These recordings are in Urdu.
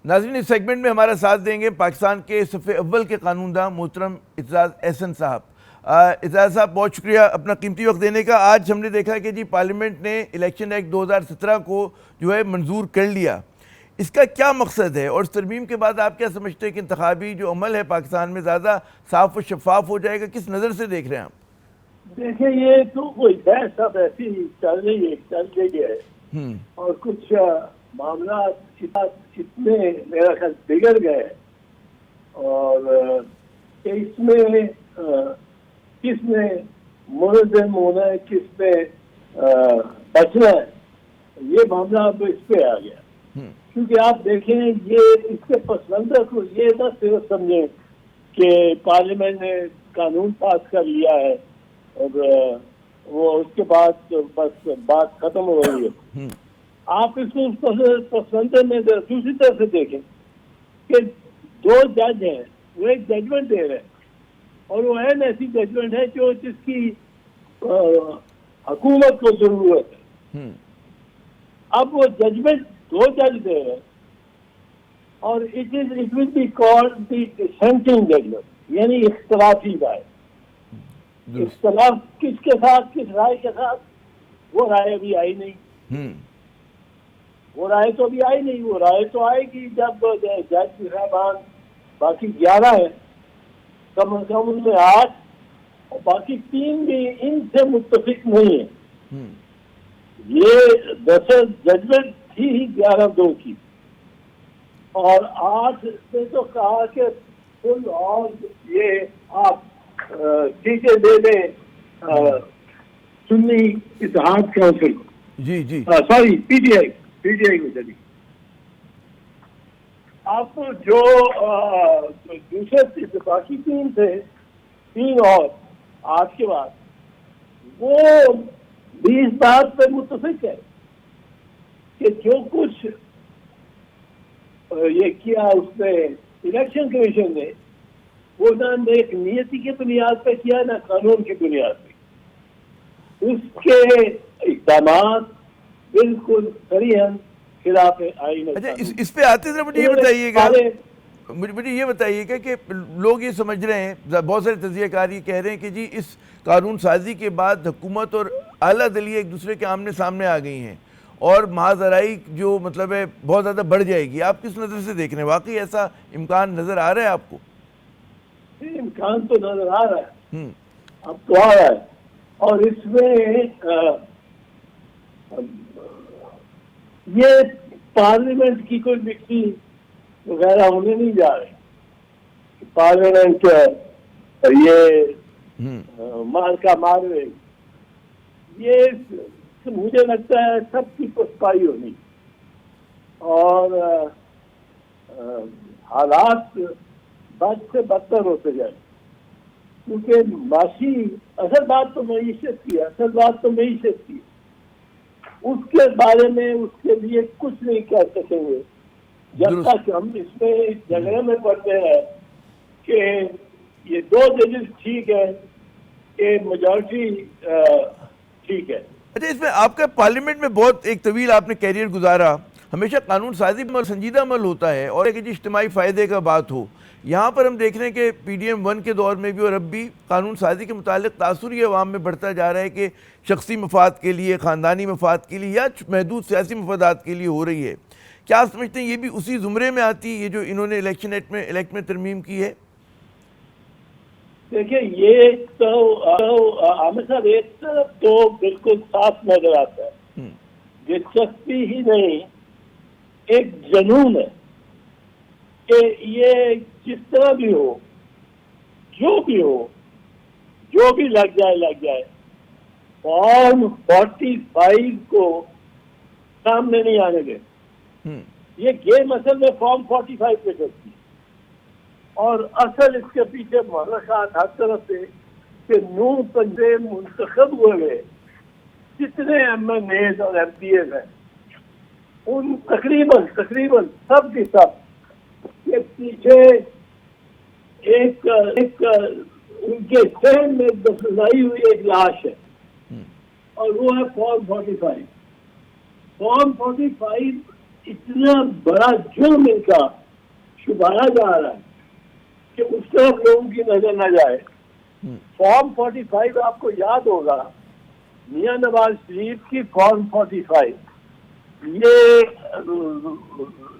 ناظرین اس سیگمنٹ میں ہمارا ساتھ دیں گے پاکستان کے صف اول کے قانون داں محترم اعتزاز احسن صاحب۔ اعتزاز صاحب بہت شکریہ اپنا قیمتی وقت دینے کا۔ آج ہم نے دیکھا کہ جی پارلیمنٹ نے الیکشن ایکٹ 2017 کو جو ہے منظور کر لیا، اس کا کیا مقصد ہے اور اس ترمیم کے بعد آپ کیا سمجھتے ہیں کہ انتخابی جو عمل ہے پاکستان میں زیادہ صاف و شفاف ہو جائے گا؟ کس نظر سے دیکھ رہے ہیں آپ؟ دیکھیں یہ تو کوئی بحث اب ایسی چل رہی ہے اور کچھ معاملات اتنے میرا خیال بگڑ گئے اور اس میں کس میں منظم ہونا ہے، کس میں بچنا ہے، یہ معاملہ اب اس پہ آ گیا۔ کیونکہ آپ دیکھیں یہ اس کے پس منظر کو یہ نہ صرف سمجھیں کہ پارلیمنٹ نے قانون پاس کر لیا ہے اور وہ اس کے بعد بس بات ختم ہو رہی ہے۔ آپ اس کو پس منظر میں دوسری طرف سے دیکھیں کہ دو جج ہیں، وہ ایک ججمنٹ دے رہے ہیں اور وہ ایسی ججمنٹ ہے جو جس کی حکومت کو ضرورت ہے۔ اب وہ ججمنٹ دو جج دے رہے ہیں اور it will be called the dissenting judgment, یعنی اختلافی رائے۔ اختلاف کس کے ساتھ، کس رائے کے ساتھ؟ وہ رائے ابھی آئی نہیں، وہ رائے تو ابھی آئی نہیں، وہ رائے تو آئے گی جب جج صاحبان باقی 11 ہیں، کم از کم ان میں 8 اور باقی 3 بھی ان سے متفق نہیں ہیں۔ یہ دراصل ججمنٹ تھی ہی 11-2 کی اور 8 نے تو کہا کہ فل اور یہ آپ سیٹیں دے دیں سنی اتحاد کونسل کو، سوری پی ٹی آئی کو چلی۔ اب جو دوسرے باقی 3 تھے، 3 اور 8 کے بعد، وہ بھی اس بات پہ متفق ہے کہ جو کچھ یہ کیا اس نے الیکشن کمیشن نے، وہ نہ ایک نیتی کی بنیاد پہ کیا نہ قانون کی بنیاد پہ، اس کے اقدامات بالکل صریحاً خلاف آئین۔ اچھا اس پہ آتے ذرا مجھے یہ بتائیے گا کہ لوگ یہ سمجھ رہے ہیں، بہت سارے تجزیہ کار یہ کہہ رہے ہیں کہ جی اس قانون سازی کے بعد حکومت اور اعلیٰ عدلیہ ایک دوسرے کے آمنے سامنے آ گئی ہیں اور محاذرائی جو مطلب ہے بہت زیادہ بڑھ جائے گی۔ آپ کس نظر سے دیکھ رہے ہیں؟ واقعی ایسا امکان نظر آ رہا ہے آپ کو؟ امکان تو نظر آ رہا ہے، اب تو آ رہا ہے، اور اس میں یہ پارلیمنٹ کی کوئی مکسی وغیرہ ہونے نہیں جا رہی۔ پارلیمنٹ یہ مار کا مارے، یہ مجھے لگتا ہے سب کی پسپائی ہونی اور حالات بد سے بدتر ہوتے جائیں، کیونکہ معاشی اصل بات تو معیشت کی ہے، اس کے بارے میں اس کے لیے کچھ نہیں کہہ سکیں گے جب تک ہم اس میں جھگڑے میں پڑتے ہیں کہ یہ 2 ججز ٹھیک ہے کہ میجورٹی ٹھیک ہے۔ اچھا اس میں آپ کا پارلیمنٹ میں بہت ایک طویل آپ نے کیریئر گزارا، ہمیشہ قانون سازی میں سنجیدہ عمل ہوتا ہے اور ایک اجتماعی فائدے کا بات ہو۔ یہاں پر ہم دیکھ رہے ہیں کہ پی ڈی ایم 1 کے دور میں بھی اور اب بھی قانون سازی کے متعلق تاثر یہ عوام میں بڑھتا جا رہا ہے کہ شخصی مفاد کے لیے، خاندانی مفاد کے لیے یا محدود سیاسی مفادات کے لیے ہو رہی ہے۔ کیا آپ سمجھتے ہیں یہ بھی اسی زمرے میں آتی ہے یہ جو انہوں نے الیکٹ میں ترمیم کی ہے؟ دیکھیں یہ تو عامر صاحب ایک طرف تو بالکل صاف نظر آتا ہے، دلچسپی ہی نہیں، ایک جنون ہے کہ یہ جس طرح بھی ہو، جو بھی لگ جائے، فارم 45 کو سامنے نہیں آنے دیں۔ یہ گیم اصل میں فارم 45 پہ چلتی ہے اور اصل اس کے پیچھے محرکات ہر طرف سے کہ نون پنجے منتخب ہوئے جتنے ایم این ایز اور ایم پی ایز ہیں، ان تقریباً سب کی سب کے پیچھے ایک ان کے ذہن میں دفنائی ہوئی ایک لاش ہے اور وہ ہے فارم 45۔ فارم 45 اتنا بڑا جرم ان کا چھپایا جا رہا ہے کہ اس طرف لوگوں کی نظر نہ جائے. فارم 45 آپ کو یاد ہوگا, میاں نواز شریف کی فارم 45 یہ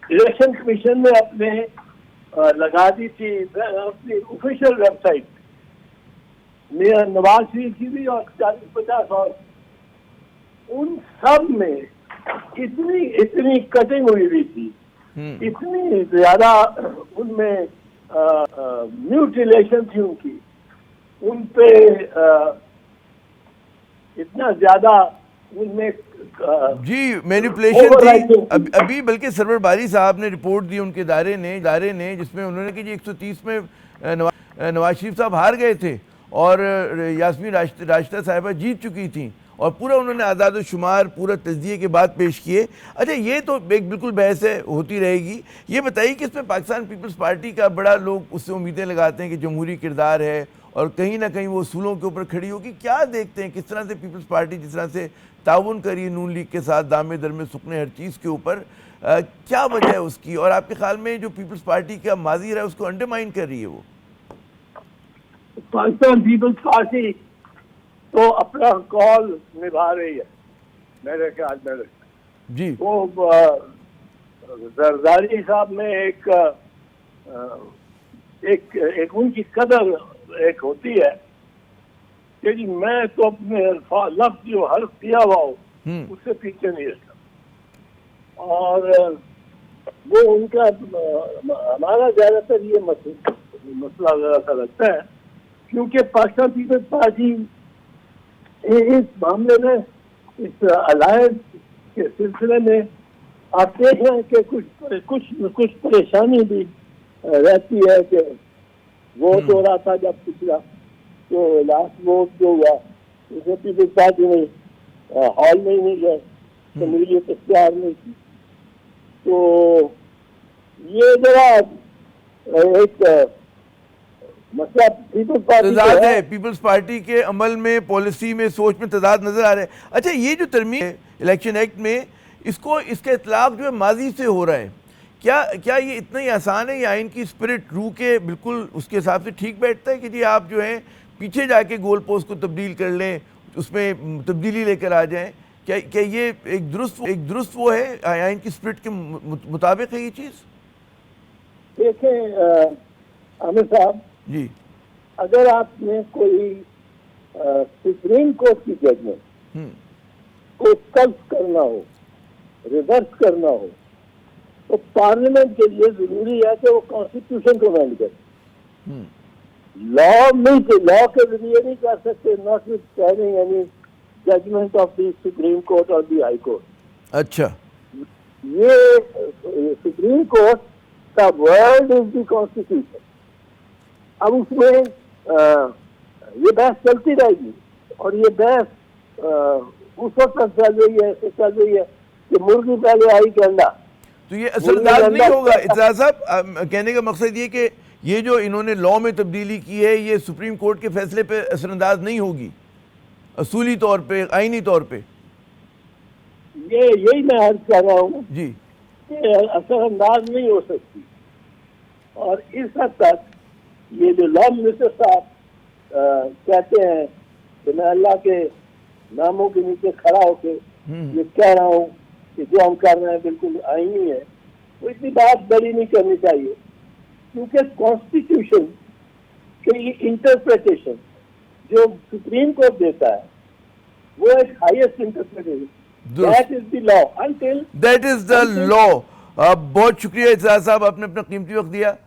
الیکشن کمیشن نے اپنے لگا دی تھی اپنی official web site, Mian Nawaz Sharif کی بھی اور 40-50 اور, ان سب میں اتنی کٹنگ ہوئی تھی, اتنی زیادہ ان میں میوٹیلیشن تھی ان کی, ان پہ اتنا زیادہ ان میں جی مینیپولیشن تھی. ابھی بلکہ سرور باری صاحب نے رپورٹ دی ان کے ادارے نے جس میں انہوں نے کہ جی 130 میں نواز شریف صاحب ہار گئے تھے اور یاسمین راشدہ صاحبہ جیت چکی تھیں, اور پورا انہوں نے اعداد و شمار پورا تجزیے کے بعد پیش کیے. اچھا یہ تو ایک بالکل بحث ہے, ہوتی رہے گی. یہ بتائیے کہ اس میں پاکستان پیپلز پارٹی کا بڑا لوگ اس سے امیدیں لگاتے ہیں کہ جمہوری کردار ہے اور کہیں نہ کہیں وہ اصولوں کے اوپر کھڑی ہوگی. کیا دیکھتے ہیں کس طرح سے پیپلز پارٹی جس طرح سے تعاون کری نون لیگ کے ساتھ دامے درمے سکنے ہر چیز کے اوپر, کیا وجہ ہے اس کی, اور آپ کے خیال میں جو پیپلز پارٹی کا ماضی رہا ہے اس کو انڈرمائن کر رہی ہے وہ؟ پاکستان پیپلز پارٹی تو اپنا کال نبھا رہی ہے میرے خیال میں. جی وہ زرداری صاحب میں ایک ان کی قدر ایک ہوتی ہے کہ جی میں تو اپنے لفظ جو حرف کیا ہوا ہو اس سے پیچھے نہیں رہتا, اور وہ ان کا ہمارا زیادہ تر یہ مسئلہ ذرا سا لگتا ہے, کیونکہ پاکستان پیپلز پارٹی اس معاملے میں اس الائنس کے سلسلے میں آپ دیکھ رہے ہیں کہ کچھ پریشانی بھی رہتی ہے کہ ووٹ ہو رہا تھا جب پچھلا تو لاسٹ ووٹ جو ہوا اس میں پیپلز پارٹی میں ہال میں ہی نہیں گئے, شمولیت اختیار نہیں کی. تو یہ ذرا ایک مسئلہ پیپلز پارٹی تضاد ہے, پیپلز پارٹی کے عمل میں, پالیسی میں, سوچ میں تضاد نظر آ رہا ہے. اچھا یہ جو ترمیم ہے الیکشن ایکٹ میں, اس کا اطلاق جو ہے ماضی سے ہو رہا ہے, کیا یہ اتنا ہی آسان ہے, یا آئین کی اسپرٹ روح کے بالکل اس کے حساب سے ٹھیک بیٹھتا ہے کہ جی آپ جو ہے پیچھے جا کے گول پوسٹ کو تبدیل کر لیں, اس میں تبدیلی لے کر آ جائیں؟ کیا یہ ایک درست وہ ہے, آئین کی اسپرٹ کے مطابق ہے یہ چیز؟ دیکھیں عامر صاحب جی, اگر آپ نے کوئی سپریم کورٹ کی ججمنٹ کو تلف کرنا ہو, ریورس کرنا ہو, تو پارلیمنٹ کے لیے ضروری ہے کہ وہ کانسٹیٹیوشن کو امینڈ کرے. لا کے ذریعے نہیں کر سکتے, notwithstanding any judgment of the supreme court اور دی ہائی کورٹ. اچھا, یہ سپریم کورٹ کا ورڈ از دی کانسٹیٹیوشن. اب اس میں یہ بحث چلتی رہے گی, اور یہ بحث اس وقت تک چل رہی ہے کہ مرغی پہلے آئی کہ انڈا. تو یہ اثر انداز نہیں ہوگا اعتراض صاحب؟ کہنے کا مقصد یہ کہ یہ جو انہوں نے لا میں تبدیلی کی ہے یہ سپریم کورٹ کے فیصلے پہ اثر انداز نہیں ہوگی اصولی طور پہ, آئینی طور پہ؟ یہی میں عرض کر رہا ہوں جی کہ اثر انداز نہیں ہو سکتی. اور اس حد تک یہ جو لا منسٹر صاحب کہتے ہیں کہ میں اللہ کے ناموں کے نیچے کھڑا ہو کے یہ کہہ رہا ہوں کہ جو ہم کر رہے ہیں بالکل آئینی ہے, وہ اتنی بات بڑی نہیں کرنی چاہیے, کیونکہ کانسٹیٹیوشن کی انٹرپریٹیشن جو سپریم کورٹ دیتا ہے وہ ایک highest interpretation, that is the law. That is the law. بہت شکریہ اعتراض صاحب, آپ نے اپنا قیمتی وقت دیا.